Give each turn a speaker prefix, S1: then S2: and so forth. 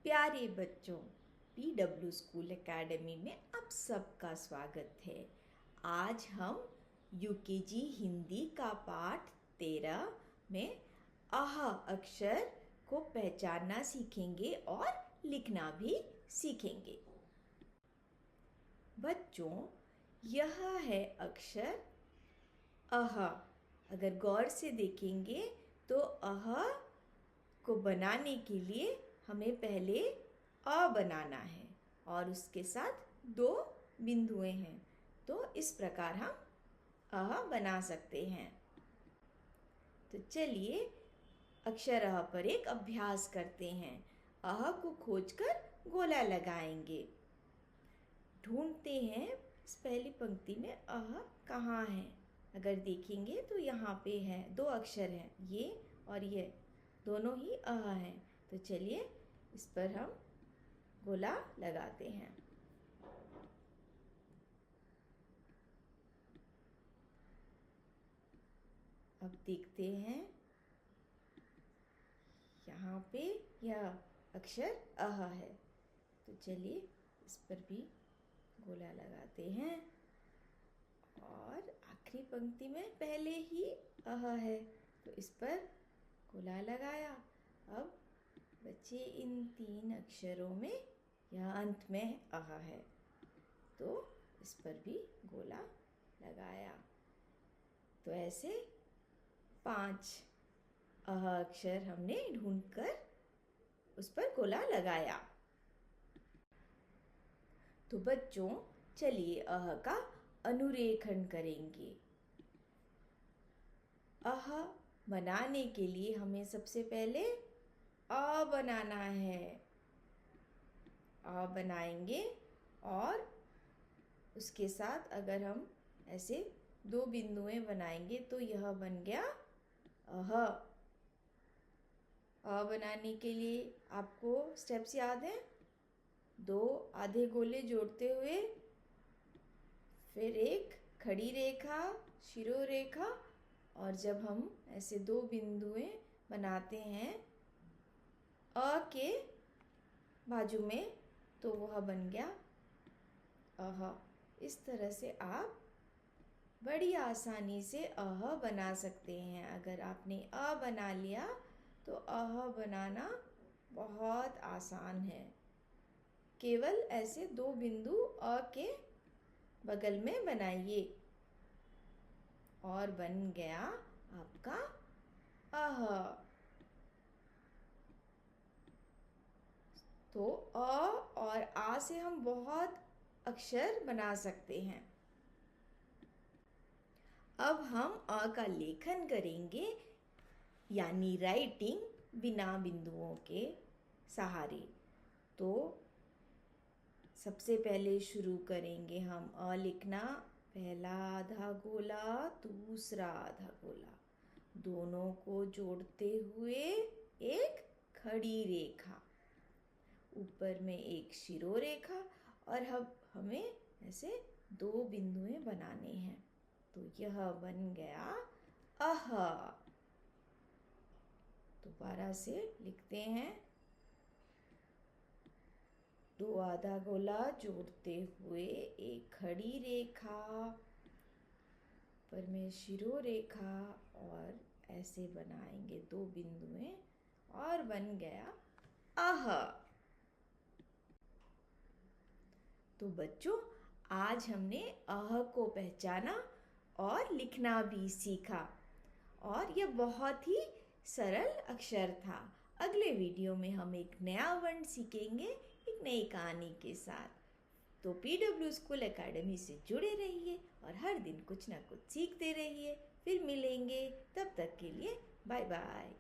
S1: प्यारे बच्चों, PW school academy में आप सबका स्वागत है। आज हम यूकेजी हिंदी का पाठ 13 में आह अक्षर को पहचानना सीखेंगे और लिखना भी सीखेंगे। बच्चों, यह है अक्षर अह। अगर गौर से देखेंगे तो अह को बनाने के लिए हमें पहले अ बनाना है और उसके साथ 2 बिंदुएं हैं, तो इस प्रकार हम अ बना सकते हैं। तो चलिए अक्षर अ पर एक अभ्यास करते हैं। अ को खोजकर गोला लगाएंगे। ढूंढते हैं इस पहली पंक्ति में अ कहाँ है। अगर देखेंगे तो यहाँ पे है, 2 अक्षर हैं, ये और ये दोनों ही अ हैं। तो चलिए इस पर हम गोला लगाते हैं। अब देखते हैं यहाँ पे यह अक्षर अह है, तो चलिए इस पर भी गोला लगाते हैं। और आखिरी पंक्ति में पहले ही अह है, तो इस पर गोला लगाया। अब बच्चे इन 3 अक्षरों में यह अंत में अह है, तो इस पर भी गोला लगाया। तो ऐसे 5 अह अक्षर हमने ढूंढकर उस पर गोला लगाया। तो बच्चों चलिए अह का अनुरेखण करेंगे। अह बनाने के लिए हमें सबसे पहले अ बनाना है। अ बनाएंगे और उसके साथ अगर हम ऐसे 2 बिंदुएं बनाएंगे तो यह बन गया अह। अ बनाने के लिए आपको स्टेप्स याद हैं? 2 आधे गोले जोड़ते हुए, फिर एक खड़ी रेखा, शिरोरेखा, और जब हम ऐसे 2 बिंदुएं बनाते हैं अ के बाजू में, तो वह बन गया अह। इस तरह से आप बड़ी आसानी से अह बना सकते हैं। अगर आपने अ बना लिया तो अह बनाना बहुत आसान है। केवल ऐसे 2 बिंदु अ के बगल में बनाइए और बन गया आपका अह। तो अ और आ से हम बहुत अक्षर बना सकते हैं। अब हम अ का लेखन करेंगे, यानी राइटिंग बिना बिंदुओं के सहारे। तो सबसे पहले शुरू करेंगे हम अ लिखना। पहला आधा गोला, दूसरा आधा गोला, दोनों को जोड़ते हुए एक खड़ी रेखा, ऊपर में एक शिरोरेखा, और अब हमें ऐसे 2 बिंदुएं बनाने हैं। तो यह बन गया अह। दोबारा से लिखते हैं। 2 आधा गोला जोड़ते हुए एक खड़ी रेखा, ऊपर में शिरोरेखा, और ऐसे बनाएंगे 2 बिंदुएं और बन गया अह। तो बच्चों आज हमने अह को पहचाना और लिखना भी सीखा, और यह बहुत ही सरल अक्षर था। अगले वीडियो में हम एक नया वर्ण सीखेंगे एक नई कहानी के साथ। तो पीडब्ल्यू स्कूल एकेडमी से जुड़े रहिए और हर दिन कुछ ना कुछ सीखते रहिए। फिर मिलेंगे, तब तक के लिए बाय बाय।